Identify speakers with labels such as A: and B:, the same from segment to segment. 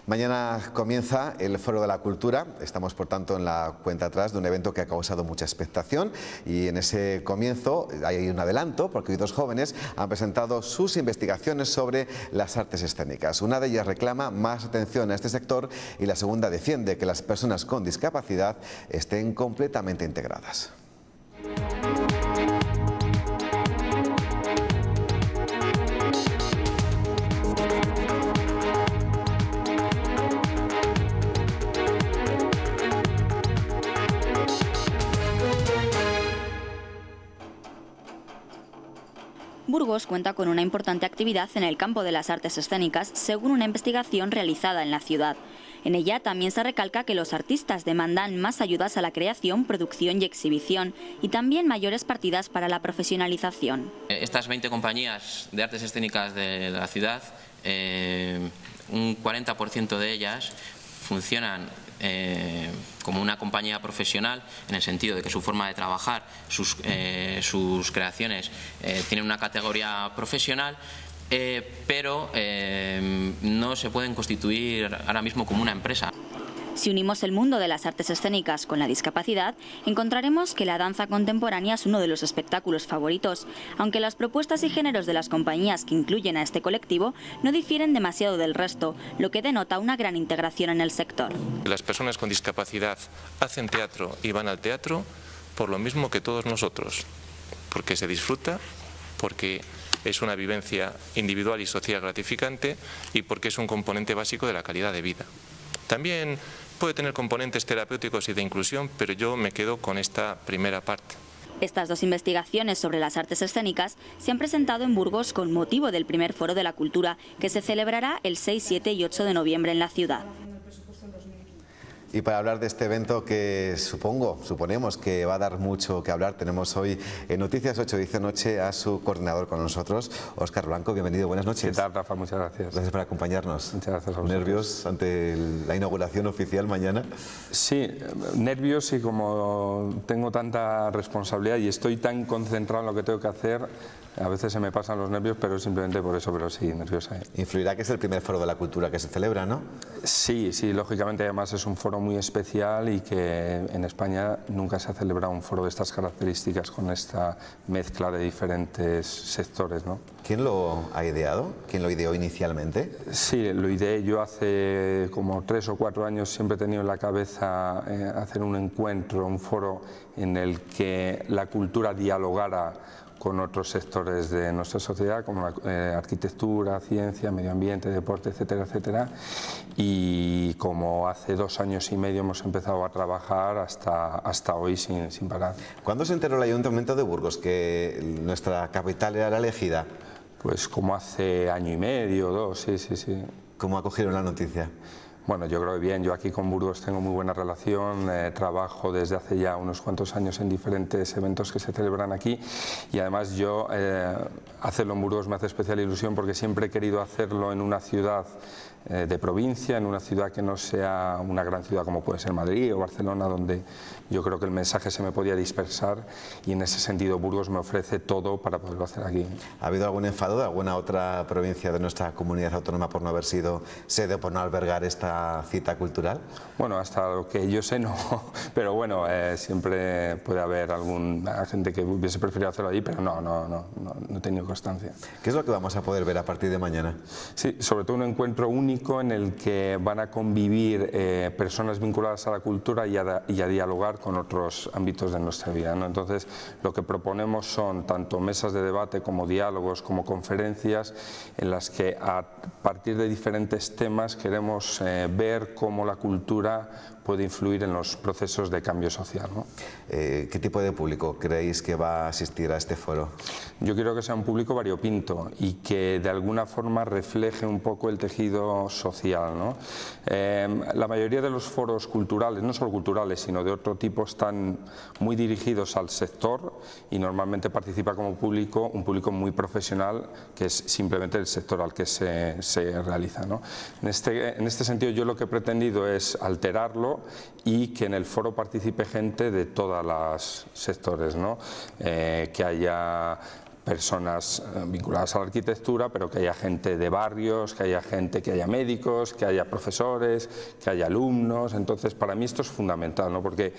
A: Mañana comienza el Foro de la Cultura. Estamos, por tanto, en la cuenta atrás de un evento que ha causado mucha expectación y en ese comienzo hay un adelanto porque hoy dos jóvenes han presentado sus investigaciones sobre las artes escénicas. Una de ellas reclama más atención a este sector y la segunda defiende que las personas con discapacidad estén completamente integradas.
B: Burgos cuenta con una importante actividad en el campo de las artes escénicas, según una investigación realizada en la ciudad. En ella también se recalca que los artistas demandan más ayudas a la creación, producción y exhibición, y también mayores partidas para la profesionalización.
C: Estas 20 compañías de artes escénicas de la ciudad, un 40% de ellas funcionan como una compañía profesional, en el sentido de que su forma de trabajar, sus creaciones tienen una categoría profesional, pero no se pueden constituir ahora mismo como una empresa.
B: Si unimos el mundo de las artes escénicas con la discapacidad, encontraremos que la danza contemporánea es uno de los espectáculos favoritos, aunque las propuestas y géneros de las compañías que incluyen a este colectivo no difieren demasiado del resto, lo que denota una gran integración en el sector.
D: Las personas con discapacidad hacen teatro y van al teatro por lo mismo que todos nosotros, porque se disfruta, porque es una vivencia individual y social gratificante y porque es un componente básico de la calidad de vida. También puede tener componentes terapéuticos y de inclusión, pero yo me quedo con esta primera parte.
B: Estas dos investigaciones sobre las artes escénicas se han presentado en Burgos con motivo del primer Foro de la Cultura, que se celebrará el 6, 7 y 8 de noviembre en la ciudad.
A: Y para hablar de este evento que suponemos que va a dar mucho que hablar, tenemos hoy en Noticias 8 Edición Noche a su coordinador con nosotros, Óscar Blanco. Bienvenido, buenas noches.
E: ¿Qué tal, Rafa? Muchas gracias.
A: Gracias por acompañarnos.
E: Muchas gracias a vosotros.
A: ¿Nervios ante la inauguración oficial mañana?
E: Sí, nervios, y como tengo tanta responsabilidad y estoy tan concentrado en lo que tengo que hacer, a veces se me pasan los nervios, pero simplemente por eso, pero sí, nervios hay.
A: Influirá que es el primer Foro de la Cultura que se celebra, ¿no?
E: Sí, lógicamente, además es un foro muy especial y que en España nunca se ha celebrado un foro de estas características con esta mezcla de diferentes sectores, ¿no?
A: ¿Quién lo ha ideado? ¿Quién lo ideó inicialmente?
E: Sí, lo ideé yo hace como 3 o 4 años. Siempre he tenido en la cabeza hacer un encuentro, un foro en el que la cultura dialogara con otros sectores de nuestra sociedad, como la arquitectura, ciencia, medio ambiente, deporte, etcétera, etcétera. Y como hace 2 años y medio hemos empezado a trabajar hasta hoy sin parar.
A: ¿Cuándo se enteró el Ayuntamiento de Burgos que nuestra capital era la elegida?
E: Pues como hace 1 año y medio, 2, sí.
A: ¿Cómo acogieron la noticia?
E: Bueno, yo creo que bien. Yo aquí con Burgos tengo muy buena relación, trabajo desde hace ya unos cuantos años en diferentes eventos que se celebran aquí y además yo hacerlo en Burgos me hace especial ilusión porque siempre he querido hacerlo en una ciudad de provincia, en una ciudad que no sea una gran ciudad como puede ser Madrid o Barcelona, donde yo creo que el mensaje se me podía dispersar, y en ese sentido Burgos me ofrece todo para poderlo hacer aquí.
A: ¿Ha habido algún enfado de alguna otra provincia de nuestra comunidad autónoma por no haber sido sede o por no albergar esta cita cultural?
E: Bueno, hasta lo que yo sé no, pero bueno, siempre puede haber alguna gente que hubiese preferido hacerlo allí, pero no he tenido constancia.
A: ¿Qué es lo que vamos a poder ver a partir de mañana?
E: Sí, sobre todo un encuentro único en el que van a convivir personas vinculadas a la cultura y a dialogar con otros ámbitos de nuestra vida, ¿no? Entonces, lo que proponemos son tanto mesas de debate como diálogos, como conferencias, en las que a partir de diferentes temas queremos ver cómo la cultura puede influir en los procesos de cambio social, ¿no?
A: ¿Qué tipo de público creéis que va a asistir a este foro?
E: Yo quiero que sea un público variopinto y que de alguna forma refleje un poco el tejido social, ¿no? La mayoría de los foros culturales, no solo culturales, sino de otro tipo, están muy dirigidos al sector y normalmente participa como público un público muy profesional, que es simplemente el sector al que se realiza, ¿no? En este sentido, yo lo que he pretendido es alterarlo y que en el foro participe gente de todos los sectores, ¿no? Que haya personas vinculadas a la arquitectura, pero que haya gente de barrios, que haya gente, que haya médicos, que haya profesores, que haya alumnos. Entonces, para mí esto es fundamental, ¿no? Porque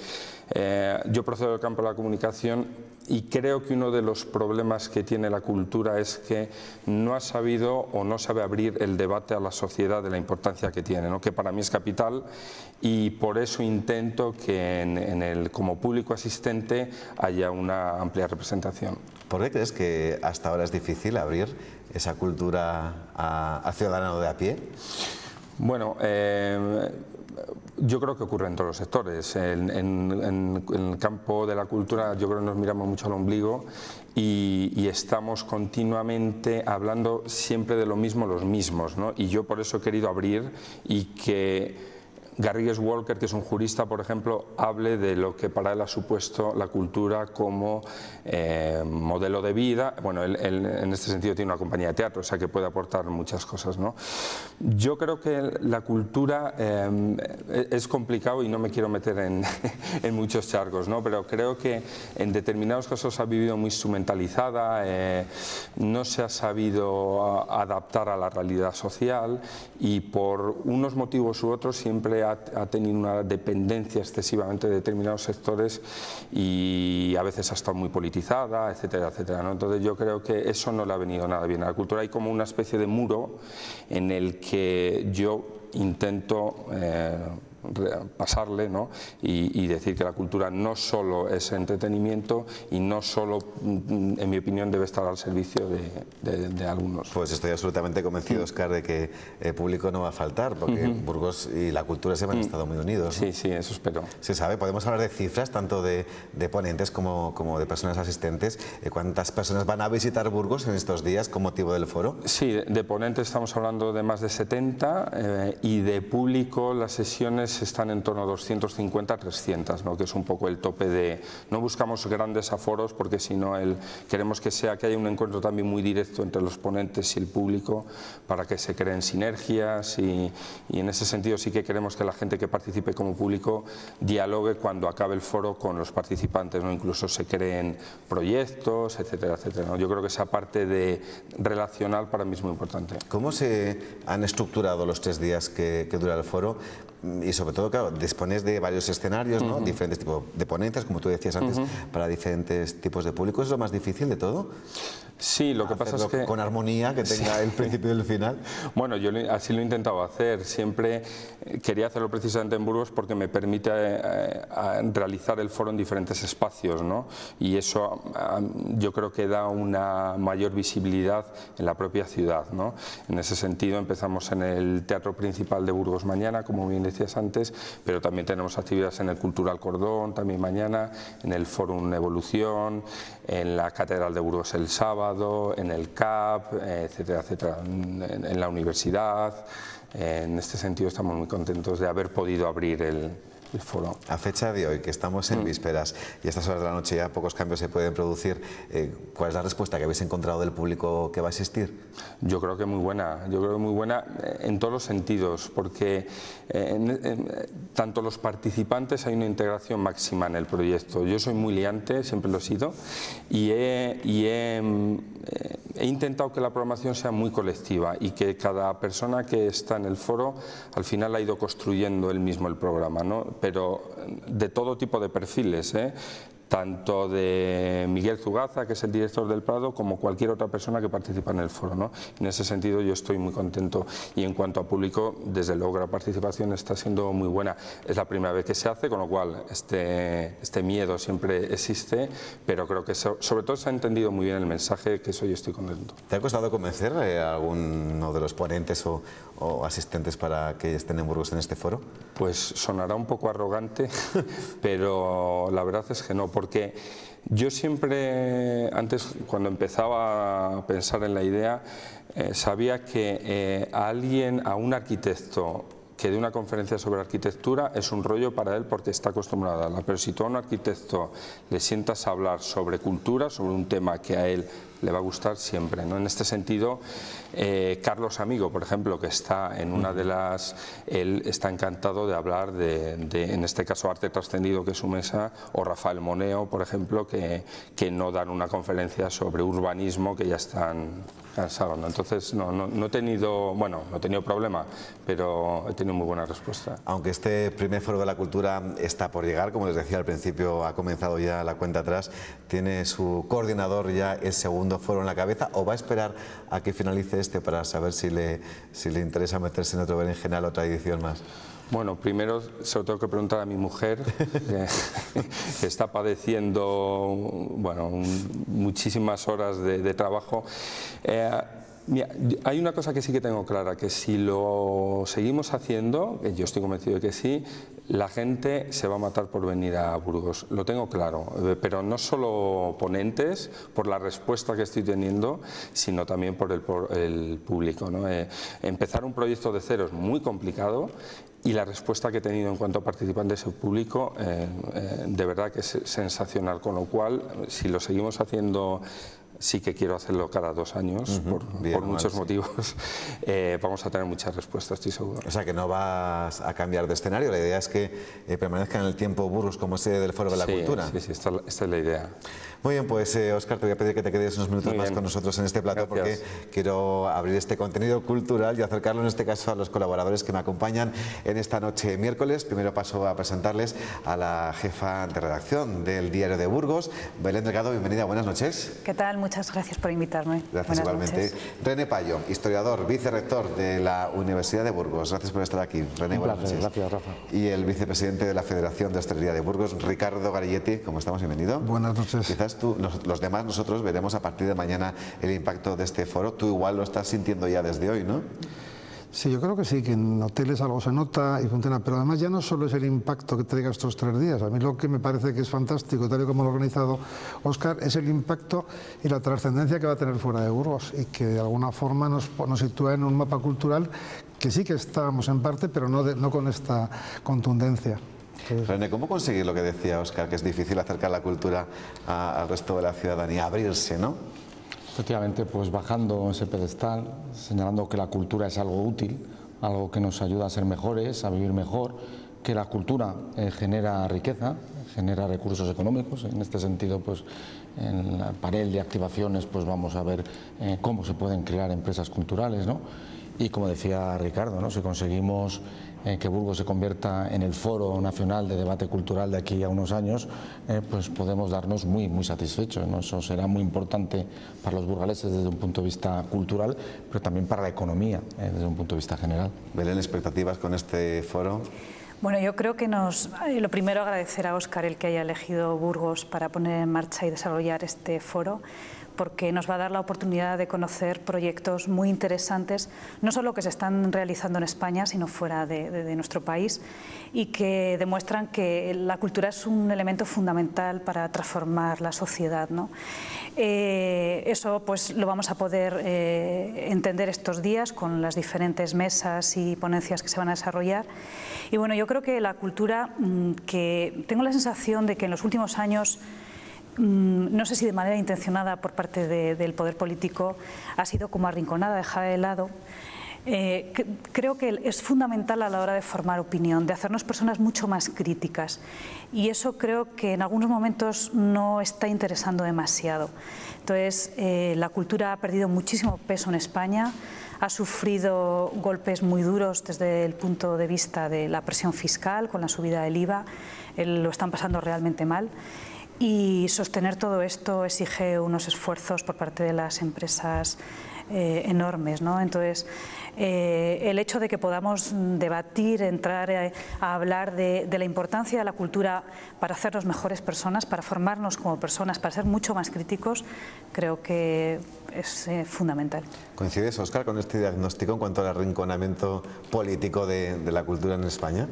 E: yo procedo del campo de la comunicación y creo que uno de los problemas que tiene la cultura es que no ha sabido o no sabe abrir el debate a la sociedad de la importancia que tiene, ¿no? Que para mí es capital, y por eso intento que como público asistente haya una amplia representación.
A: ¿Por qué crees que hasta ahora es difícil abrir esa cultura a ciudadano de a pie?
E: Bueno, yo creo que ocurre en todos los sectores. En el campo de la cultura yo creo que nos miramos mucho al ombligo y estamos continuamente hablando siempre de lo mismo los mismos, ¿no? Y yo por eso he querido abrir y que Garrigues Walker, que es un jurista, por ejemplo, hable de lo que para él ha supuesto la cultura como modelo de vida. Bueno, él en este sentido tiene una compañía de teatro, o sea que puede aportar muchas cosas, ¿no? Yo creo que la cultura es complicado y no me quiero meter en muchos charcos, ¿no? Pero creo que en determinados casos ha vivido muy instrumentalizada, no se ha sabido adaptar a la realidad social y por unos motivos u otros siempre ha tenido una dependencia excesivamente de determinados sectores y a veces ha estado muy politizada, etcétera, etcétera, ¿no? Entonces yo creo que eso no le ha venido nada bien a la cultura. Hay como una especie de muro en el que yo intento pasarle, ¿no? Y decir que la cultura no solo es entretenimiento y no solo, en mi opinión, debe estar al servicio de algunos.
A: Pues estoy absolutamente convencido, Óscar, de que el público no va a faltar, porque Burgos y la cultura siempre han estado muy unidos, ¿no?
E: Sí, sí, eso espero.
A: Se sabe, podemos hablar de cifras, tanto de ponentes como de personas asistentes. ¿Cuántas personas van a visitar Burgos en estos días con motivo del foro?
E: Sí, de ponentes estamos hablando de más de 70 y de público las sesiones están en torno a 250 a 300, ¿no? Que es un poco el tope de... No buscamos grandes aforos porque si no queremos que haya un encuentro también muy directo entre los ponentes y el público para que se creen sinergias y en ese sentido sí que queremos que la gente que participe como público dialogue cuando acabe el foro con los participantes, ¿no? Incluso se creen proyectos, etcétera, etcétera, ¿no? Yo creo que esa parte relacional para mí es muy importante.
A: ¿Cómo se han estructurado los 3 días que dura el foro? Y sobre todo, claro, dispones de varios escenarios, ¿no? Diferentes tipos de ponentes, como tú decías antes, para diferentes tipos de público. ¿Es lo más difícil de todo?
E: Sí, lo que pasa es que...
A: Con armonía, que tenga el principio y el final.
E: Bueno, yo así lo he intentado hacer. Siempre quería hacerlo precisamente en Burgos porque me permite realizar el foro en diferentes espacios, ¿no? Y eso yo creo que da una mayor visibilidad en la propia ciudad, ¿no? En ese sentido empezamos en el Teatro Principal de Burgos mañana, como bien decías antes, pero también tenemos actividades en el Cultural Cordón, también mañana, en el Fórum Evolución, en la Catedral de Burgos el sábado, en el CAP, etcétera, etcétera, en la universidad. En este sentido estamos muy contentos de haber podido abrir el foro.
A: A fecha de hoy, que estamos en vísperas y a estas horas de la noche ya pocos cambios se pueden producir, ¿cuál es la respuesta que habéis encontrado del público que va a asistir?
E: Yo creo que muy buena, en todos los sentidos, porque tanto los participantes hay una integración máxima en el proyecto. Yo soy muy liante, siempre lo he sido, y he intentado que la programación sea muy colectiva y que cada persona que está en el foro al final ha ido construyendo él mismo el programa, ¿no? Pero de todo tipo de perfiles, tanto de Miguel Zugaza, que es el director del Prado, como cualquier otra persona que participa en el foro, ¿no? En ese sentido yo estoy muy contento y en cuanto a público, desde luego la participación está siendo muy buena. Es la primera vez que se hace, con lo cual este miedo siempre existe, pero creo que sobre todo se ha entendido muy bien el mensaje, que eso yo estoy contento.
A: ¿Te ha costado convencer a alguno de los ponentes o asistentes para que estén en Burgos en este foro?
E: Pues sonará un poco arrogante, pero la verdad es que no, porque yo siempre, antes cuando empezaba a pensar en la idea, sabía que a un arquitecto que de una conferencia sobre arquitectura es un rollo para él porque está acostumbrado a hablar, pero si tú a un arquitecto le sientas a hablar sobre cultura, sobre un tema que a él le va a gustar siempre, ¿no? En este sentido, Carlos Amigo, por ejemplo, que está en una de las... Él está encantado de hablar en este caso, arte trascendido, que es su mesa, o Rafael Moneo, por ejemplo, que no dan una conferencia sobre urbanismo, que ya están cansados, ¿no? Entonces, no he tenido, bueno, no he tenido problema, pero he tenido muy buena respuesta.
A: Aunque este primer Foro de la Cultura está por llegar, como les decía al principio, ha comenzado ya la cuenta atrás, ¿tiene su coordinador ya el segundo foro en la cabeza o va a esperar a que finalice este para saber si le interesa meterse en otro berenjenal, otra edición más?
E: Bueno, primero se lo tengo que preguntar a mi mujer, que está padeciendo, bueno, muchísimas horas de trabajo. Mira, hay una cosa que sí que tengo clara, que si lo seguimos haciendo, que yo estoy convencido de que sí, la gente se va a matar por venir a Burgos, lo tengo claro, pero no solo ponentes, por la respuesta que estoy teniendo, sino también por el público, ¿no? Empezar un proyecto de cero es muy complicado y la respuesta que he tenido en cuanto a participantes y público, de verdad que es sensacional, con lo cual, si lo seguimos haciendo... Sí que quiero hacerlo cada 2 años, por muchos motivos. Vamos a tener muchas respuestas, estoy seguro.
A: O sea que no vas a cambiar de escenario, la idea es que permanezca en el tiempo Burgos como sede del Foro de la Cultura.
E: Sí, esta es la idea.
A: Muy bien, pues Óscar, te voy a pedir que te quedes unos minutos más con nosotros en este plato. Gracias. Porque quiero abrir este contenido cultural y acercarlo en este caso a los colaboradores que me acompañan en esta noche miércoles. Primero paso a presentarles a la jefa de redacción del Diario de Burgos, Belén Delgado. Bienvenida, buenas noches.
F: ¿Qué tal? Muchas gracias por invitarme.
A: Gracias,
F: buenas
A: igualmente.
F: Noches.
A: René Payo, historiador, vicerrector de la Universidad de Burgos. Gracias por estar aquí. René, buenas noches.
G: Gracias, Rafa.
A: Y el vicepresidente de la Federación de Hostelería de Burgos, Ricardo Garilletti. ¿Cómo estamos? Bienvenido.
G: Buenas noches.
A: Quizás tú, los demás, nosotros veremos a partir de mañana el impacto de este foro. Tú igual lo estás sintiendo ya desde hoy, ¿no?
G: Sí, yo creo que sí, que en hoteles algo se nota y funciona, pero además ya no solo es el impacto que traiga estos 3 días. A mí lo que me parece que es fantástico, tal y como lo ha organizado Óscar, es el impacto y la trascendencia que va a tener fuera de Burgos y que de alguna forma nos sitúa en un mapa cultural que sí que estábamos en parte, pero no con esta contundencia.
A: René, ¿cómo conseguir lo que decía Óscar, que es difícil acercar la cultura al resto de la ciudadanía, abrirse, ¿no?
H: Efectivamente, pues bajando ese pedestal, señalando que la cultura es algo útil, algo que nos ayuda a ser mejores, a vivir mejor, que la cultura genera riqueza, genera recursos económicos. En este sentido, pues en el panel de activaciones pues vamos a ver cómo se pueden crear empresas culturales, ¿no? Y como decía Ricardo, ¿no? Si conseguimos que Burgos se convierta en el foro nacional de debate cultural de aquí a unos años, pues podemos darnos muy satisfechos, ¿no? Eso será muy importante para los burgaleses desde un punto de vista cultural, pero también para la economía desde un punto de vista general.
A: Belén, ¿expectativas con este foro?
F: Bueno, yo creo que lo primero agradecer a Óscar el que haya elegido Burgos para poner en marcha y desarrollar este foro, porque nos va a dar la oportunidad de conocer proyectos muy interesantes, no solo que se están realizando en España, sino fuera de nuestro país, y que demuestran que la cultura es un elemento fundamental para transformar la sociedad, ¿no? Eso pues lo vamos a poder entender estos días con las diferentes mesas y ponencias que se van a desarrollar. Y bueno, yo creo que la cultura, que tengo la sensación de que en los últimos años, no sé si de manera intencionada por parte del poder político, ha sido como arrinconada, dejada de lado. Creo que es fundamental a la hora de formar opinión, de hacernos personas mucho más críticas, y eso creo que en algunos momentos no está interesando demasiado. Entonces, la cultura ha perdido muchísimo peso en España, ha sufrido golpes muy duros desde el punto de vista de la presión fiscal, con la subida del IVA, lo están pasando realmente mal. Y sostener todo esto exige unos esfuerzos por parte de las empresas enormes, ¿no? Entonces, el hecho de que podamos debatir, entrar a hablar de la importancia de la cultura para hacernos mejores personas, para formarnos como personas, para ser mucho más críticos, creo que es fundamental.
A: ¿Coincides, Óscar, con este diagnóstico en cuanto al arrinconamiento político de la cultura en España?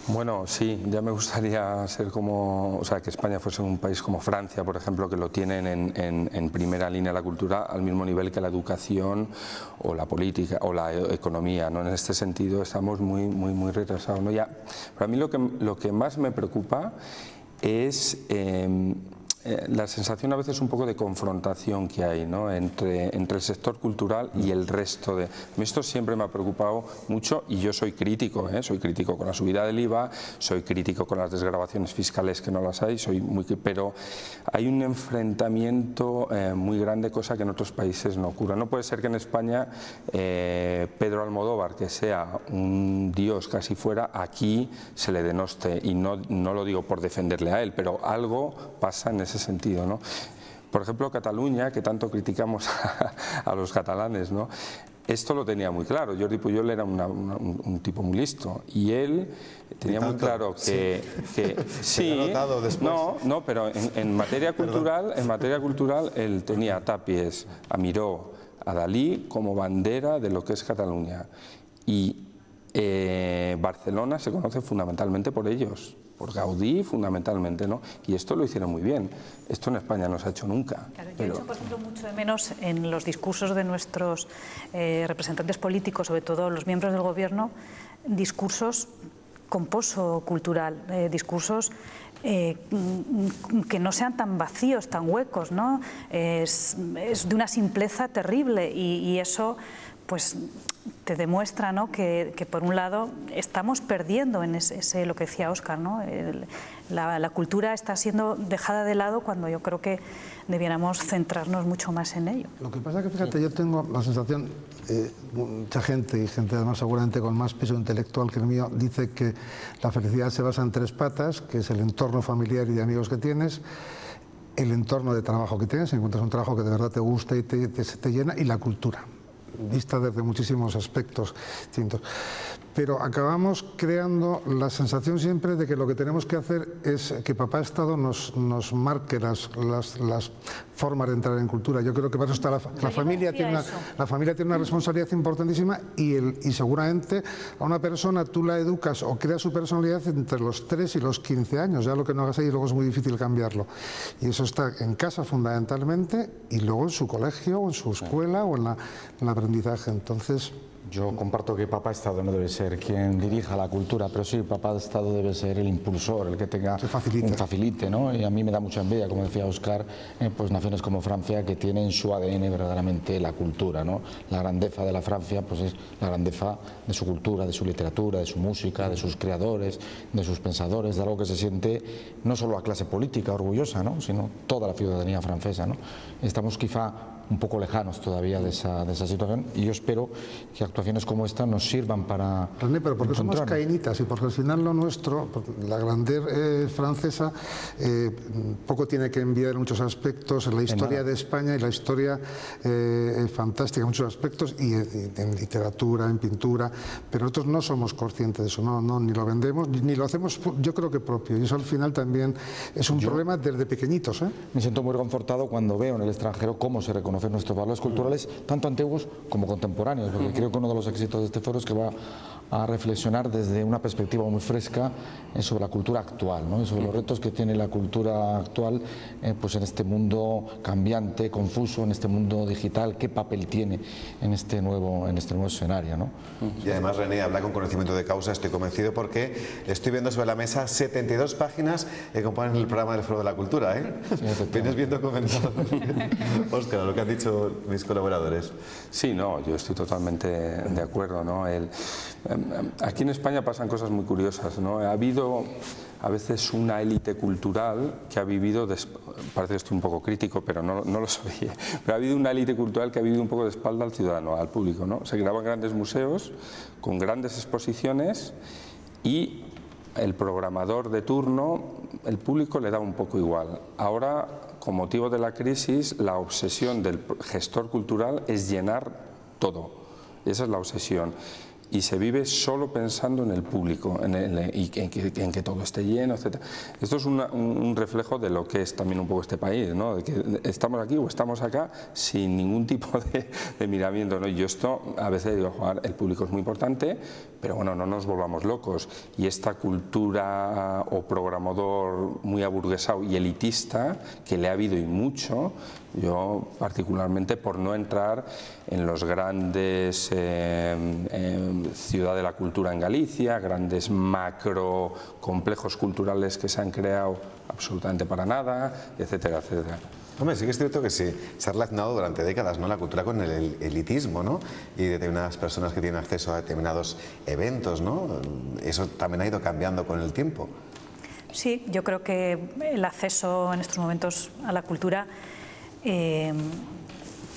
E: Bueno, sí, ya me gustaría ser como, o sea, que España fuese un país como Francia, por ejemplo, que lo tienen en primera línea la cultura al mismo nivel que la educación o la política o la economía, ¿no? En este sentido estamos muy retrasados, ¿no? Ya, para mí lo que más me preocupa es la sensación a veces un poco de confrontación que hay, ¿no?, entre el sector cultural y el resto de... Esto siempre me ha preocupado mucho y yo soy crítico, soy crítico con la subida del IVA, soy crítico con las desgravaciones fiscales que no las hay, pero hay un enfrentamiento muy grande, cosa que en otros países no ocurre. No puede ser que en España Pedro Almodóvar, que sea un dios casi fuera, aquí se le denoste, y no lo digo por defenderle a él, pero algo pasa en ese sentido, ¿no? Por ejemplo, Cataluña, que tanto criticamos a los catalanes, ¿no?, esto lo tenía muy claro. Jordi Pujol era un tipo muy listo y él tenía muy claro que sí, no, pero en materia cultural él tenía a Tapies, a Miró, a Dalí como bandera de lo que es Cataluña, y Barcelona se conoce fundamentalmente por ellos, por Gaudí fundamentalmente, ¿no? Y esto lo hicieron muy bien. Esto en España no se ha hecho nunca.
F: Claro, yo he hecho, por ejemplo, mucho de menos en los discursos de nuestros representantes políticos, sobre todo los miembros del gobierno, discursos con poso cultural, discursos que no sean tan vacíos, tan huecos, ¿no? Es de una simpleza terrible y eso pues te demuestra, ¿no?, que por un lado estamos perdiendo en ese lo que decía Óscar, ¿no? La cultura está siendo dejada de lado cuando yo creo que debiéramos centrarnos mucho más en ello.
G: Lo que pasa es que, fíjate, yo tengo la sensación, mucha gente, y gente además seguramente con más peso intelectual que el mío, dice que la felicidad se basa en 3 patas, que es el entorno familiar y de amigos que tienes, el entorno de trabajo que tienes, si encuentras un trabajo que de verdad te gusta y te llena, y la cultura, vista desde muchísimos aspectos distintos. Pero acabamos creando la sensación siempre de que lo que tenemos que hacer es que Papá Estado nos marque las formas de entrar en cultura. Yo creo que para eso está la familia. La familia tiene una responsabilidad importantísima y seguramente a una persona tú la educas o creas su personalidad entre los 3 y los 15 años. Ya lo que no hagas ahí luego es muy difícil cambiarlo. Y eso está en casa fundamentalmente y luego en su colegio o en su escuela o en el aprendizaje. Entonces...
H: Yo comparto que Papá Estado no debe ser quien dirija la cultura, pero sí, Papá Estado debe ser el impulsor, el que tenga un facilite, ¿no? Y a mí me da mucha envidia, como decía Óscar, pues naciones como Francia que tienen en su ADN verdaderamente la cultura, ¿no? La grandeza de la Francia pues es la grandeza de su cultura, de su literatura, de su música, de sus creadores, de sus pensadores, de algo que se siente no solo la clase política orgullosa, ¿no?, sino toda la ciudadanía francesa, ¿no? Estamos quizá un poco lejanos todavía de esa situación y yo espero que actuaciones como esta nos sirvan para...
G: René, pero porque somos caínitas y porque al final lo nuestro, la grandeza francesa, poco tiene que envidiar en muchos aspectos en la historia de España y la historia fantástica en muchos aspectos y en literatura, en pintura, pero nosotros no somos conscientes de eso, ni lo vendemos, ni lo hacemos, yo creo que propio, y eso al final también es un problema desde pequeñitos.
H: Me siento muy reconfortado cuando veo en el extranjero cómo se reconoce nuestros valores culturales, tanto antiguos como contemporáneos, porque creo que uno de los éxitos de este foro es que va a reflexionar desde una perspectiva muy fresca sobre la cultura actual, ¿no?, y sobre los retos que tiene la cultura actual pues en este mundo cambiante, confuso, en este mundo digital, qué papel tiene en este nuevo escenario, ¿no?
A: Y además, René, habla con conocimiento de causa, estoy convencido, porque estoy viendo sobre la mesa 72 páginas que componen el programa del Foro de la Cultura, ¿eh? Sí, vienes bien documentado. Óscar, lo que han dicho mis colaboradores.
E: Sí, no, yo estoy totalmente de acuerdo, ¿no? Aquí en España pasan cosas muy curiosas, ¿no? Ha habido a veces una élite cultural que ha vivido, parece que estoy un poco crítico, pero no lo soy, pero ha habido una élite cultural que ha vivido un poco de espalda al ciudadano, al público, ¿no? Se creaban grandes museos con grandes exposiciones y el programador de turno, el público le da un poco igual. Ahora, con motivo de la crisis, la obsesión del gestor cultural es llenar todo. Esa es la obsesión. Y se vive solo pensando en el público y en que todo esté lleno, etc. Esto es un reflejo de lo que es también un poco este país, ¿no? De que estamos aquí o estamos acá sin ningún tipo de miramiento, ¿no? Y yo esto a veces digo, Juan, el público es muy importante, pero bueno, no nos volvamos locos. Y esta cultura o programador muy aburguesado y elitista, que le ha habido y mucho, yo particularmente por no entrar en los grandes ciudad de la cultura en Galicia, grandes macro complejos culturales que se han creado absolutamente para nada, etcétera, etcétera.
A: Hombre, sí que es cierto que sí, se ha relacionado durante décadas, ¿no?, la cultura con el elitismo, ¿no?, y determinadas personas que tienen acceso a determinados eventos, ¿no? Eso también ha ido cambiando con el tiempo.
F: Sí, yo creo que el acceso en estos momentos a la cultura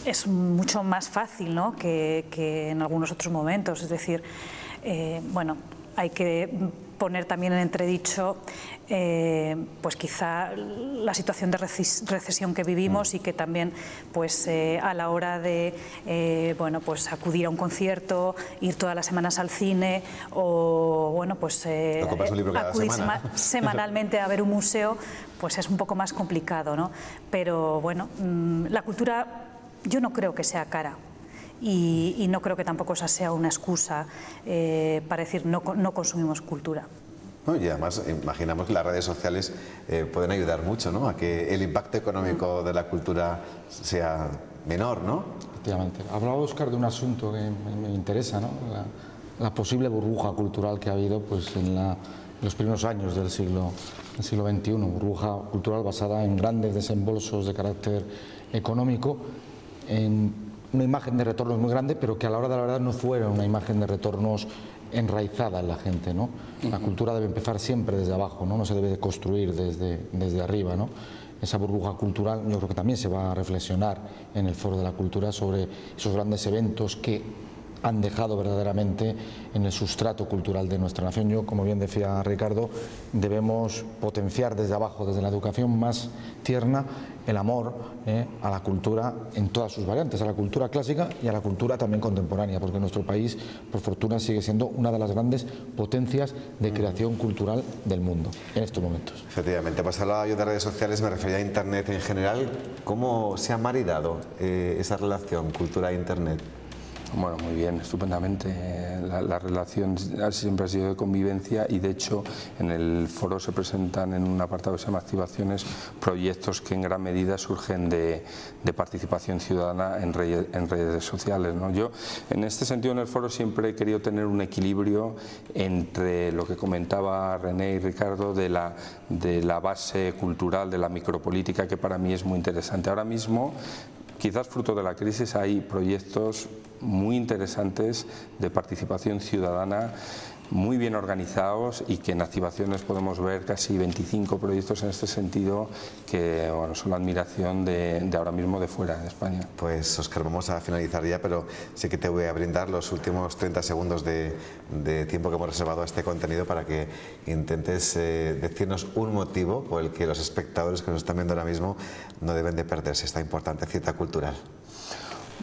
F: es mucho más fácil, ¿no?, que en algunos otros momentos. Es decir, bueno, hay que poner también en entredicho pues quizá la situación de recesión que vivimos y que también pues a la hora de bueno, pues acudir a un concierto, ir todas las semanas al cine o bueno, pues acudir semanalmente a ver un museo, pues es un poco más complicado, ¿no? Pero bueno, la cultura yo no creo que sea cara. Y no creo que tampoco esa sea una excusa para decir no consumimos cultura.
A: No, y además imaginamos que las redes sociales pueden ayudar mucho, ¿no?, a que el impacto económico de la cultura sea menor, ¿no?
H: Efectivamente. Hablaba Óscar de un asunto que me interesa, ¿no?, la posible burbuja cultural que ha habido pues, en los primeros años del siglo XXI, burbuja cultural basada en grandes desembolsos de carácter económico, en una imagen de retornos muy grande, pero que a la hora de la verdad no fuera una imagen de retornos enraizada en la gente, ¿no? La cultura debe empezar siempre desde abajo, ¿no? No se debe de construir desde arriba, ¿no? Esa burbuja cultural yo creo que también se va a reflexionar en el Foro de la Cultura sobre esos grandes eventos que han dejado verdaderamente en el sustrato cultural de nuestra nación. Yo, como bien decía Ricardo, debemos potenciar desde abajo, desde la educación más tierna, el amor a la cultura en todas sus variantes, a la cultura clásica y a la cultura también contemporánea, porque nuestro país, por fortuna, sigue siendo una de las grandes potencias de creación cultural del mundo en estos momentos.
A: Efectivamente, pues hablaba yo de redes sociales, me refería a Internet en general. ¿Cómo se ha maridado esa relación cultura-Internet?
E: Bueno, muy bien, estupendamente. La relación siempre ha sido de convivencia y de hecho en el foro se presentan en un apartado que se llama Activaciones proyectos que en gran medida surgen de participación ciudadana en redes sociales, ¿no? Yo en este sentido en el foro siempre he querido tener un equilibrio entre lo que comentaba René y Ricardo de la base cultural, de la micropolítica, que para mí es muy interesante. Ahora mismo, quizás fruto de la crisis, hay proyectos muy interesantes de participación ciudadana, muy bien organizados y que en Activaciones podemos ver casi 25 proyectos en este sentido que bueno, son la admiración de ahora mismo de fuera de España.
A: Pues Óscar, vamos a finalizar ya, pero sí que te voy a brindar los últimos 30 segundos de tiempo que hemos reservado a este contenido para que intentes decirnos un motivo por el que los espectadores que nos están viendo ahora mismo no deben de perderse esta importante cita cultural.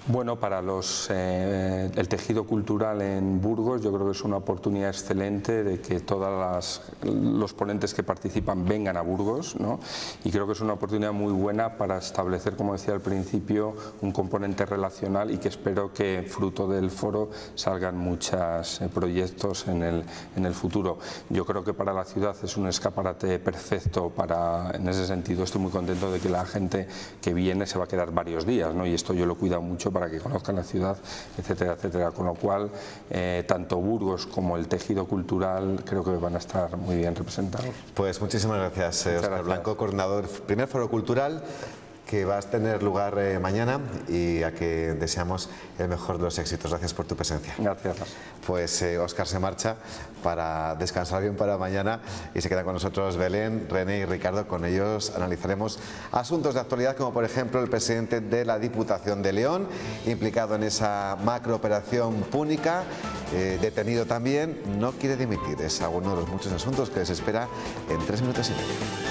E: Bueno, para el tejido cultural en Burgos yo creo que es una oportunidad excelente de que todos los ponentes que participan vengan a Burgos, ¿no? Y creo que es una oportunidad muy buena para establecer, como decía al principio, un componente relacional y que espero que fruto del foro salgan muchos proyectos en el futuro. Yo creo que para la ciudad es un escaparate perfecto en ese sentido estoy muy contento de que la gente que viene se va a quedar varios días, ¿no? Y esto yo lo he cuidado mucho para que conozcan la ciudad, etcétera, etcétera. Con lo cual, tanto Burgos como el tejido cultural creo que van a estar muy bien representados.
A: Pues muchísimas gracias, Óscar Blanco, coordinador del primer Foro Cultural que va a tener lugar mañana y a que deseamos el mejor de los éxitos. Gracias por tu presencia.
E: Gracias.
A: Pues Óscar se marcha para descansar bien para mañana y se queda con nosotros Belén, René y Ricardo. Con ellos analizaremos asuntos de actualidad como por ejemplo el presidente de la Diputación de León, implicado en esa macrooperación Púnica, detenido también, no quiere dimitir. Es alguno de los muchos asuntos que les espera en 3 minutos y medio.